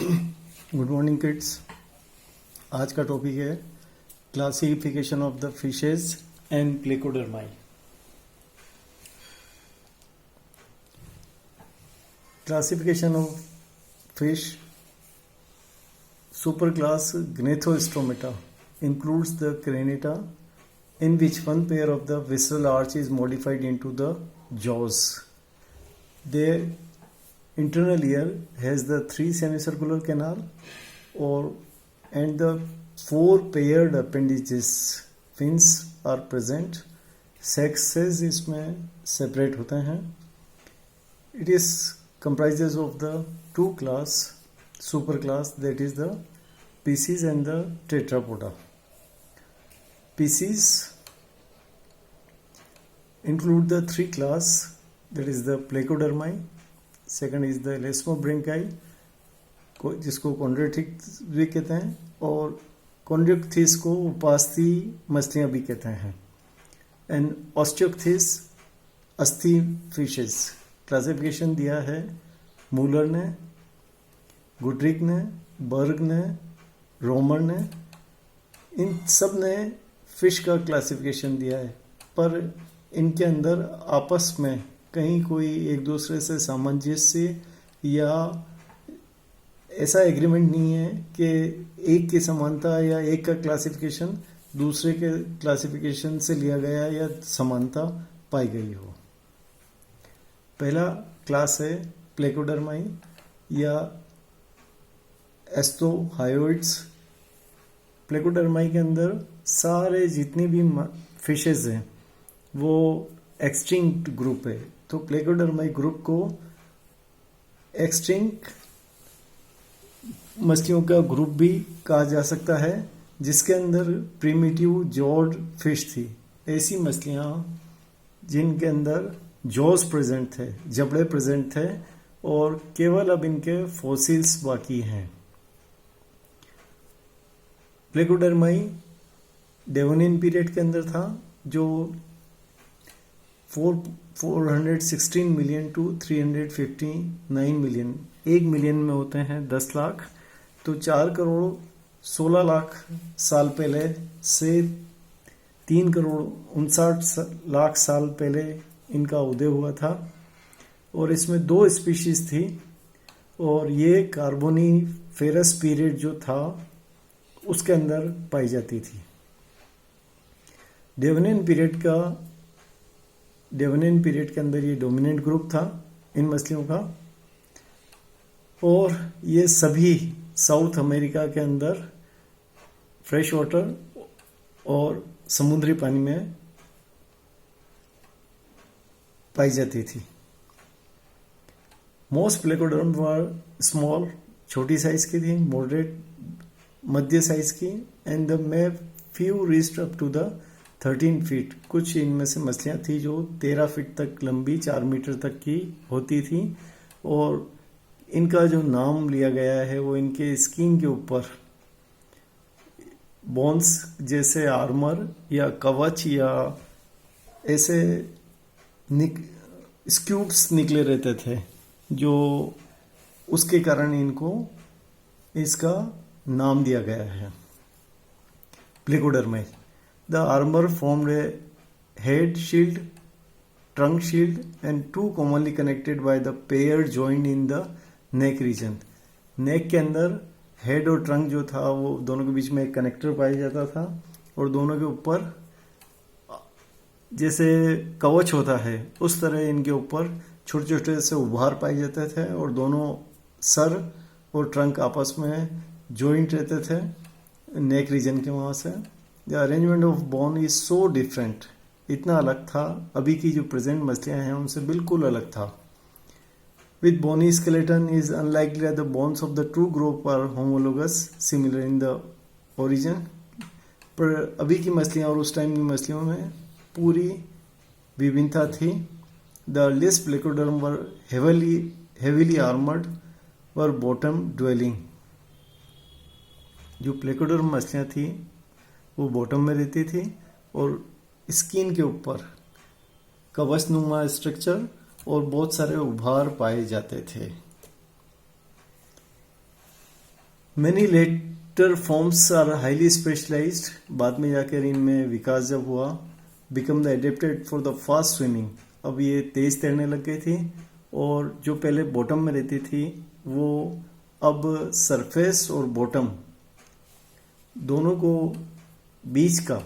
Good morning kids. आज का topic है classification of the fishes and placodermi. Classification of fish super class Gnathostromata includes the Crenata, in which one pair of the visceral arch is modified into the jaws. Their internal ear has the 3 semicircular canal and the 4 paired appendages fins are present. Sexes इसमें separate होते हैं. It is comprises of the 2 class superclass, that is the Pisces and the Tetrapoda. Pisces include the 3 class, that is the Placodermi, second is the Elasmobranchi जिसको कॉन्ड्रेटिक्स भी कहते हैं, और कॉन्ड्रेक्थिस को उपास्थि मछलियाँ भी कहते हैं, एंड ऑस्टियोक्थिस अस्थि फिशेस। क्लासिफिकेशन दिया है मूलर ने, गुड्रिक ने, बर्ग ने, रोमर ने। इन सब ने फिश का क्लासिफिकेशन दिया है, पर इनके अंदर आपस में कहीं कोई एक दूसरे से सामंजस्य या ऐसा एग्रीमेंट नहीं है कि एक की समानता या एक का क्लासिफिकेशन दूसरे के क्लासिफिकेशन से लिया गया या समानता पाई गई हो। पहला क्लास है प्लेकोडर्माई या एस्टोहायोइड्स। प्लेकोडर्माई के अंदर सारे जितनी भी फिशेज हैं वो एक्सटिंक्ट ग्रुप है, तो प्लेकोडर्माई ग्रुप को एक्सटिंक्ट मछलियों का ग्रुप भी कहा जा सकता है, जिसके अंदर प्रिमिटिव जॉड फिश थी। ऐसी मछलियाँ जिनके अंदर जॉज प्रेजेंट थे, जबड़े प्रेजेंट थे, और केवल अब इनके फॉसिल्स बाकी हैं। प्लेकोडर्माई डेवोनियन पीरियड के अंदर था, जो 416 मिलियन टू 359 मिलियन, 1 मिलियन में होते हैं 10 लाख, तो 4 करोड़ 16 लाख साल पहले से 3 करोड़ 59 लाख साल पहले इनका उदय हुआ था। और इसमें 2 स्पीशीज थी, और ये कार्बोनीफेरस पीरियड जो था उसके अंदर पाई जाती थी। डेवोनियन पीरियड के अंदर ये डोमिनेंट ग्रुप था इन मछलियों का, और ये सभी साउथ अमेरिका के अंदर फ्रेश वाटर और समुद्री पानी में पाई जाती थी। मोस्ट प्लेकोडर्म वर स्मॉल, छोटी साइज की थी, मॉडरेट मध्य साइज की, and the may few reached up to the 13 feet. कुछ इनमें से मछलियाँ थी जो 13 फीट तक लंबी, 4 मीटर तक की होती थी, और इनका जो नाम लिया गया है वो इनके स्किन के ऊपर बोन्स जैसे आर्मर या कवच या ऐसे स्क्यूब्स निकले रहते थे, जो उसके कारण इनको इसका नाम दिया गया है placodermi. The armour formed a head shield, trunk shield, and 2 commonly connected by the pair joint in the neck region. Neck के अंदर हेड और ट्रंक जो था वो दोनों के बीच में एक कनेक्टर पाया जाता था, और दोनों के ऊपर जैसे कवच होता है उस तरह इनके ऊपर छोटे छोटे से उभार पाए जाते थे, और दोनों सर और ट्रंक आपस में जॉइंट रहते थे नेक रीजन के वहाँ से। The arrangement of bone is so different, इतना अलग था, अभी की जो प्रेजेंट मछलियाँ हैं उनसे बिल्कुल अलग था। With bony skeleton is unlikely that the bones of the two group are homologous, similar in the origin. पर अभी की मछलियाँ और उस टाइम की मछलियों में पूरी विभिन्नता थी। The earliest placoderm were heavily armored, were bottom dwelling. जो प्लेकोडर्म मछलियाँ थी वो बॉटम में रहती थी, और स्किन के ऊपर कवचनुमा स्ट्रक्चर और बहुत सारे उभार पाए जाते थे। Many later forms are highly specialized. बाद में जाकर इनमें विकास जब हुआ, become the adapted for the fast swimming. अब ये तेज तैरने लग गई थी, और जो पहले बॉटम में रहती थी वो अब सरफेस और बॉटम दोनों को बीच का,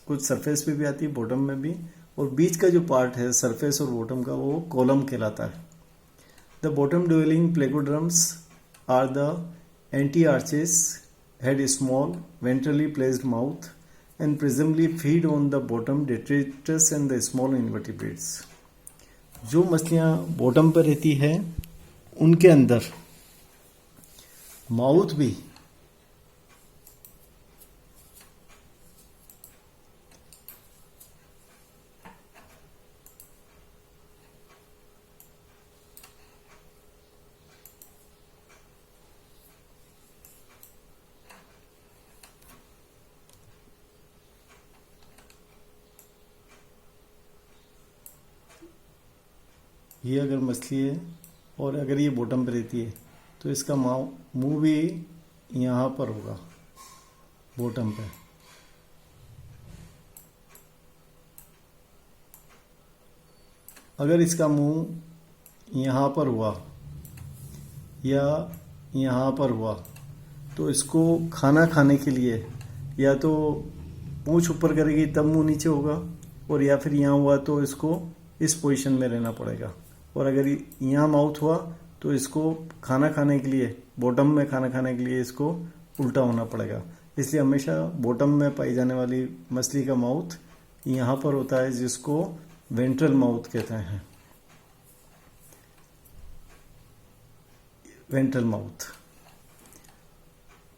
कुछ सरफेस पे भी आती है बॉटम में भी, और बीच का जो पार्ट है सरफेस और बॉटम का वो कॉलम कहलाता है. The bottom dwelling placoderms are the anti-arches, had a small ventrally placed mouth and presumably feed on the bottom detritus and the small invertebrates. जो मछलियाँ बॉटम पर रहती है उनके अंदर माउथ भी ये अगर मछली है और अगर ये बॉटम पर रहती है तो इसका मुंह भी यहाँ पर होगा बॉटम पे. अगर इसका मुंह यहाँ पर हुआ या यहाँ पर हुआ तो इसको खाना खाने के लिए या तो पूंछ ऊपर करेगी तब मुंह नीचे होगा, और या फिर यहाँ हुआ तो इसको इस पोजीशन में रहना पड़ेगा. और अगर यहाँ माउथ हुआ तो इसको खाना खाने के लिए, बॉटम में खाना खाने के लिए इसको उल्टा होना पड़ेगा. इसलिए हमेशा बॉटम में पाई जाने वाली मछली का माउथ यहाँ पर होता है, जिसको वेंट्रल माउथ कहते हैं. Ventral mouth.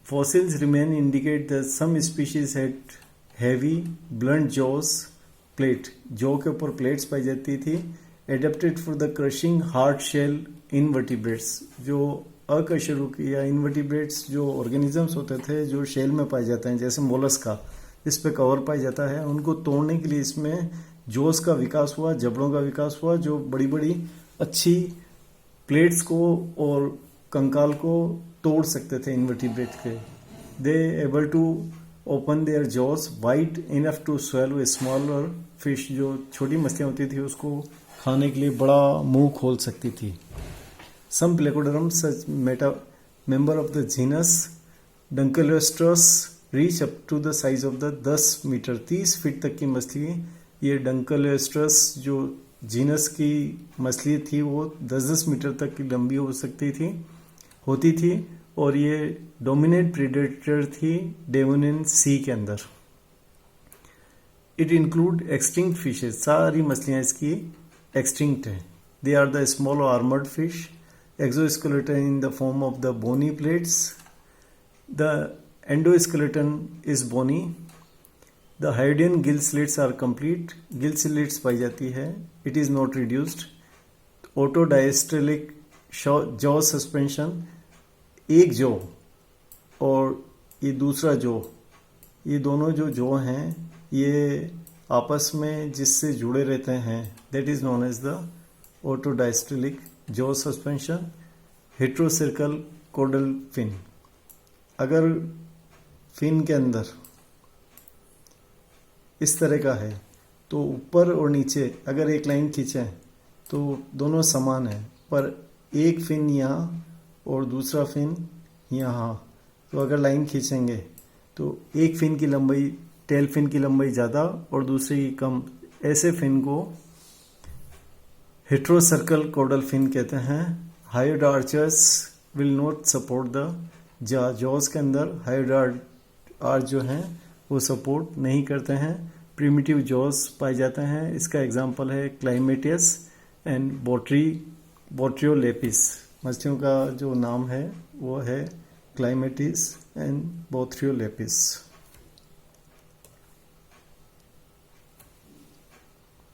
Fossils remain indicate that some species had heavy blunt jaws, plate, jaw के ऊपर प्लेट्स पाई जाती थी, adapted for the crushing hard shell invertebrates. जो अकशेरुकी या इन्वर्टिब्रेट्स जो ऑर्गेनिजम्स होते थे जो शेल में पाए जाते हैं, जैसे मोलस्का इस पे कवर पाया जाता है, उनको तोड़ने के लिए इसमें जोस का विकास हुआ, जबड़ों का विकास हुआ, जो बड़ी बड़ी अच्छी प्लेट्स को और कंकाल को तोड़ सकते थे इन्वर्टिब्रेट के. They able to open their jaws wide enough to swallow a smaller fish. जो छोटी मछलियाँ होती थी उसको खाने के लिए बड़ा मुंह खोल सकती थी. Some placoderms such member of the genus Dunkleosteus reach up to the size of the 10 metre, 30 feet तक की मछली. ये डंकलोस्ट्रस जो जीनस की मछली थी वो 10-10 मीटर तक की लंबी हो सकती थी, होती थी, और ये डोमिनेट प्रेडेटर थी डेवोनियन सी के अंदर. It include extinct fishes. सारी मछलियाँ इसकी एक्सटिंक्ट है. They are the small armoured fish, exoskeleton in the form of the bony plates. The endoskeleton is bony. The Hyoidian gill slits are complete. Gill slits पाई जाती है. It is not reduced. Autodiastolic jaw suspension. एक jaw और ये दूसरा jaw, ये दोनों जो jaw हैं ये आपस में जिससे जुड़े रहते हैं, that is known as the autodiastolic jaw suspension. Heterocercal caudal fin. अगर फिन के अंदर इस तरह का है तो ऊपर और नीचे अगर एक लाइन खींचें तो दोनों समान है, पर एक फिन यहाँ और दूसरा फिन यहाँ. तो अगर लाइन खींचेंगे तो एक फिन की लंबाई, टेल फिन की लंबाई ज़्यादा और दूसरी की कम, ऐसे फिन को हेट्रोसर्कल कोडल फिन कहते हैं. Hide archers will not support the jaws के अंदर हाइड आर्च जो हैं वो सपोर्ट नहीं करते हैं. प्रिमिटिव जॉज पाए जाते हैं. इसका एग्जांपल है क्लाइमेटियस एंड बोट्रियोलेपिस. मछलियों का जो नाम है वो है क्लाइमेटिस एंड बोट्रियोलेपिस.